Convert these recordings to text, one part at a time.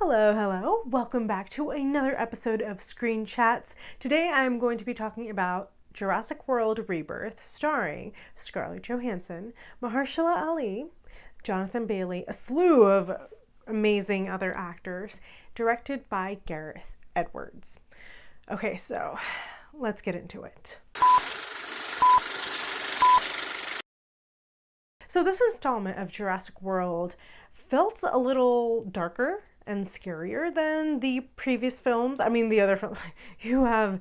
Hello. Welcome back to another episode of Screen Chats. Today I'm going to be talking about Jurassic World Rebirth, starring Scarlett Johansson, Mahershala Ali, Jonathan Bailey, a slew of amazing other actors, directed by Gareth Edwards. Okay, so let's get into it. So this installment of Jurassic World felt a little darker and scarier than the previous films. I mean, the other film, you have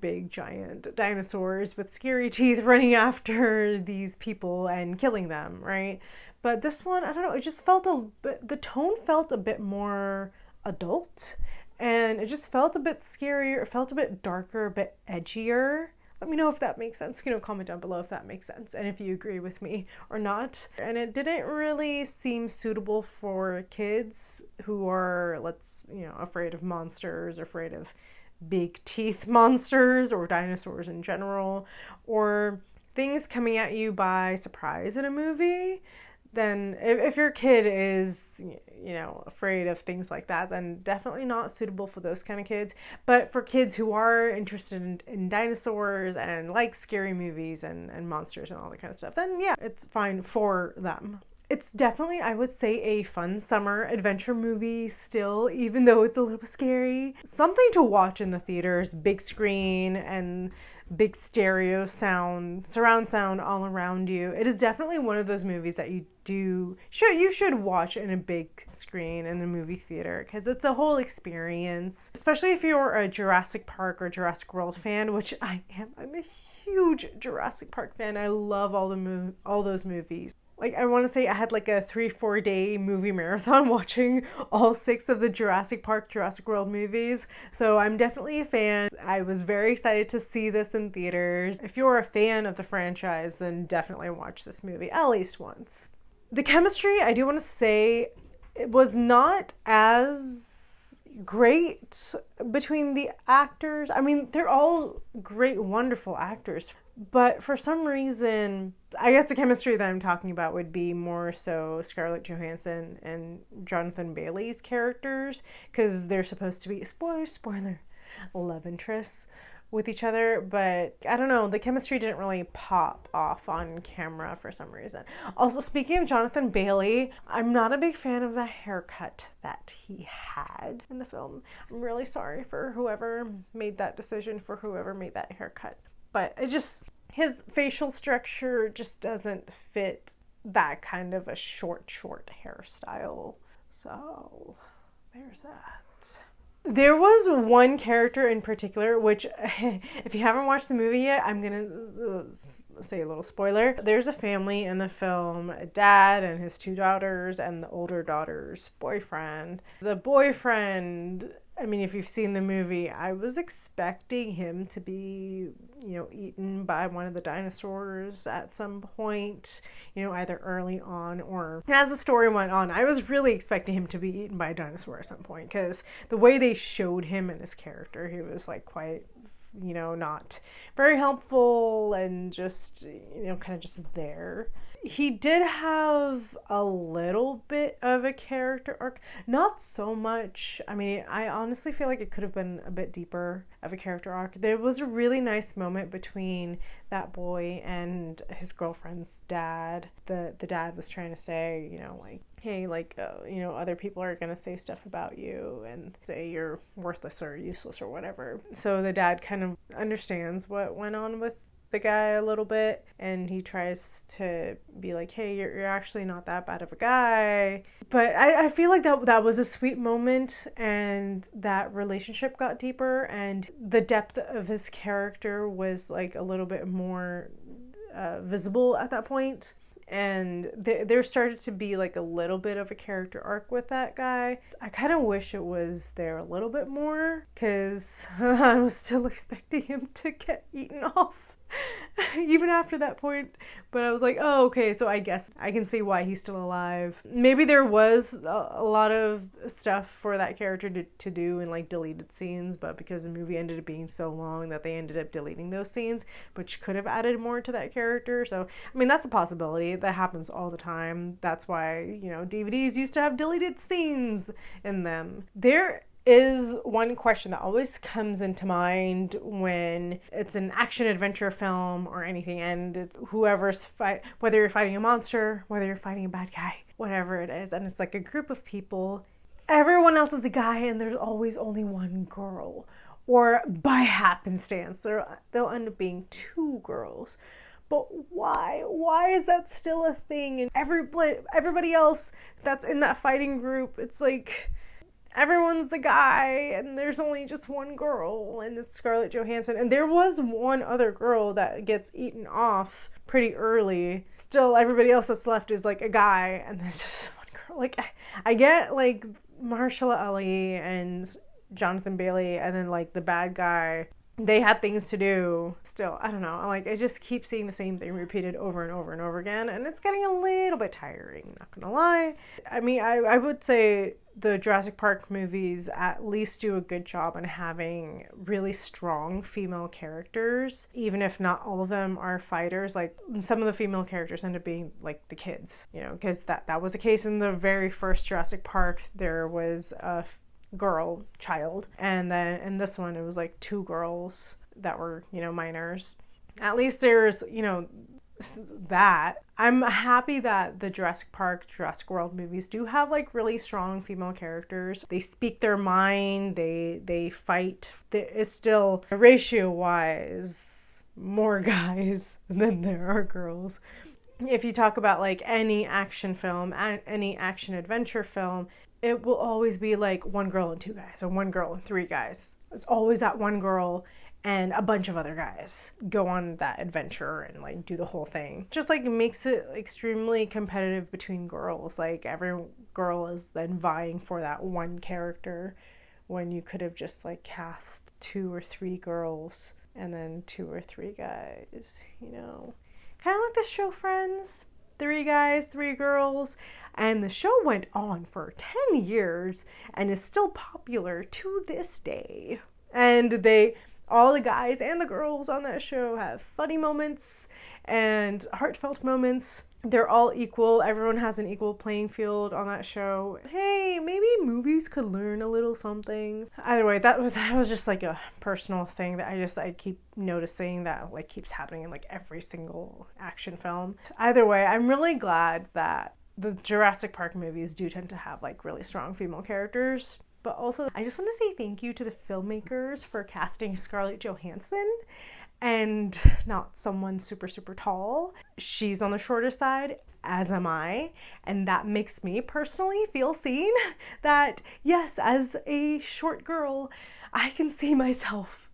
big giant dinosaurs with scary teeth running after these people and killing them, right? But this one, I don't know, it just felt the tone felt a bit more adult, and it just felt a bit scarier. It felt a bit darker, a bit edgier. Let me know if that makes sense. Comment down below if that makes sense and if you agree with me or not. And it didn't really seem suitable for kids who are, afraid of monsters, afraid of big teeth monsters or dinosaurs in general, or things coming at you by surprise in a movie. Then if your kid is, afraid of things like that, then definitely not suitable for those kind of kids. But for kids who are interested in dinosaurs and like scary movies and monsters and all that kind of stuff, then yeah, it's fine for them. It's definitely, I would say, a fun summer adventure movie still, even though it's a little scary. Something to watch in the theaters, big screen and big stereo sound, surround sound all around you. It is definitely one of those movies that you should watch in a big screen in the movie theater, because it's a whole experience, especially if you're a Jurassic Park or Jurassic World fan, which I am. I'm a huge Jurassic Park fan. I love all those movies. I want to say I had a 3-4 day movie marathon watching all 6 of the Jurassic Park, Jurassic World movies. So I'm definitely a fan. I was very excited to see this in theaters. If you're a fan of the franchise, then definitely watch this movie at least once. The chemistry, I do want to say, it was not as great between the actors. I mean, they're all great, wonderful actors. But for some reason, I guess the chemistry that I'm talking about would be more so Scarlett Johansson and Jonathan Bailey's characters, because they're supposed to be, spoiler, love interests with each other. But I don't know, the chemistry didn't really pop off on camera for some reason. Also, speaking of Jonathan Bailey, I'm not a big fan of the haircut that he had in the film. I'm really sorry for whoever made that decision, for whoever made that haircut. But his facial structure just doesn't fit that kind of a short hairstyle. So there's that. There was one character in particular, which if you haven't watched the movie yet, I'm gonna say a little spoiler. There's a family in the film, a dad and his 2 daughters and the older daughter's boyfriend. The boyfriend, I mean, if you've seen the movie, I was expecting him to be, eaten by one of the dinosaurs at some point, either early on or as the story went on. I was really expecting him to be eaten by a dinosaur at some point, because the way they showed him and his character, he was quite, not very helpful and just, kind of just there. He did have a little bit of a character arc, not so much. I mean, I honestly feel like it could have been a bit deeper of a character arc. There was a really nice moment between that boy and his girlfriend's dad. The dad was trying to say, hey, other people are gonna say stuff about you and say you're worthless or useless or whatever. So the dad kind of understands what went on with the guy a little bit, and he tries to be like, hey, you're actually not that bad of a guy. But I feel like that was a sweet moment, and that relationship got deeper, and the depth of his character was a little bit more visible at that point. And there started to be a little bit of a character arc with that guy. I kind of wish it was there a little bit more, because I was still expecting him to get eaten off even after that point. But I was like, oh, okay, so I guess I can see why he's still alive. Maybe there was a lot of stuff for that character to do in like deleted scenes, but because the movie ended up being so long that they ended up deleting those scenes, which could have added more to that character. So, I mean, that's a possibility. That happens all the time. That's why, you know, DVDs used to have deleted scenes in them. There is one question that always comes into mind when it's an action adventure film or anything, and it's whether you're fighting a monster, whether you're fighting a bad guy, whatever it is, and it's like a group of people. Everyone else is a guy, and there's always only one girl, or by happenstance, they'll end up being two girls. But why? Why is that still a thing? And everybody else that's in that fighting group, it's like everyone's the guy and there's only just one girl, and it's Scarlett Johansson. And there was one other girl that gets eaten off pretty early. Still, everybody else that's left is like a guy, and there's just one girl. Like, I get like Mahershala Ali and Jonathan Bailey, and then like the bad guy, they had things to do. Still, I don't know, like I just keep seeing the same thing repeated over and over and over again, and it's getting a little bit tiring, not gonna lie. I mean, I would say the Jurassic Park movies at least do a good job in having really strong female characters, even if not all of them are fighters. Like, some of the female characters end up being like the kids, you know, because that was a case in the very first Jurassic Park. There was a child, and then in this one it was like two girls that were, you know, minors. At least there's, you know, that. I'm happy that the Jurassic Park, Jurassic World movies do have like really strong female characters. They speak their mind, they fight. It's still, ratio wise, more guys than there are girls. If you talk about like any action film, any action adventure film, it will always be like one girl and two guys, or one girl and three guys. It's always that one girl and a bunch of other guys go on that adventure and like do the whole thing. Just like makes it extremely competitive between girls. Like, every girl is then vying for that one character, when you could have just like cast two or three girls and then two or three guys, you know. Kind of like the show Friends. 3 guys, 3 girls, and the show went on for 10 years and is still popular to this day. And all the guys and the girls on that show have funny moments and heartfelt moments. They're all equal. Everyone has an equal playing field on that show. Hey, maybe movies could learn a little something. Either way, that was just like a personal thing that I keep noticing that like keeps happening in like every single action film. Either way, I'm really glad that the Jurassic Park movies do tend to have like really strong female characters. But also, I just want to say thank you to the filmmakers for casting Scarlett Johansson and not someone super, super tall. She's on the shorter side, as am I, and that makes me personally feel seen. That, yes, as a short girl, I can see myself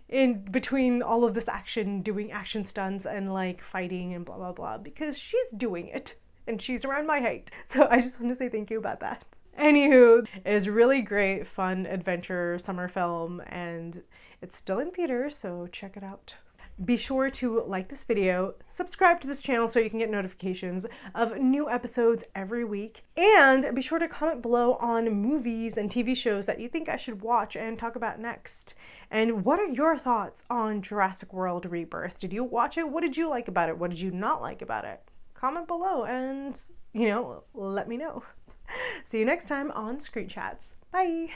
in between all of this action, doing action stunts and like fighting and blah, blah, blah, because she's doing it and she's around my height. So I just want to say thank you about that. Anywho, it is really great, fun adventure summer film, and it's still in theaters, so check it out. Be sure to like this video, subscribe to this channel so you can get notifications of new episodes every week, and be sure to comment below on movies and TV shows that you think I should watch and talk about next. And what are your thoughts on Jurassic World Rebirth? Did you watch it? What did you like about it? What did you not like about it? Comment below and, you know, let me know. See you next time on Screen Chats. Bye!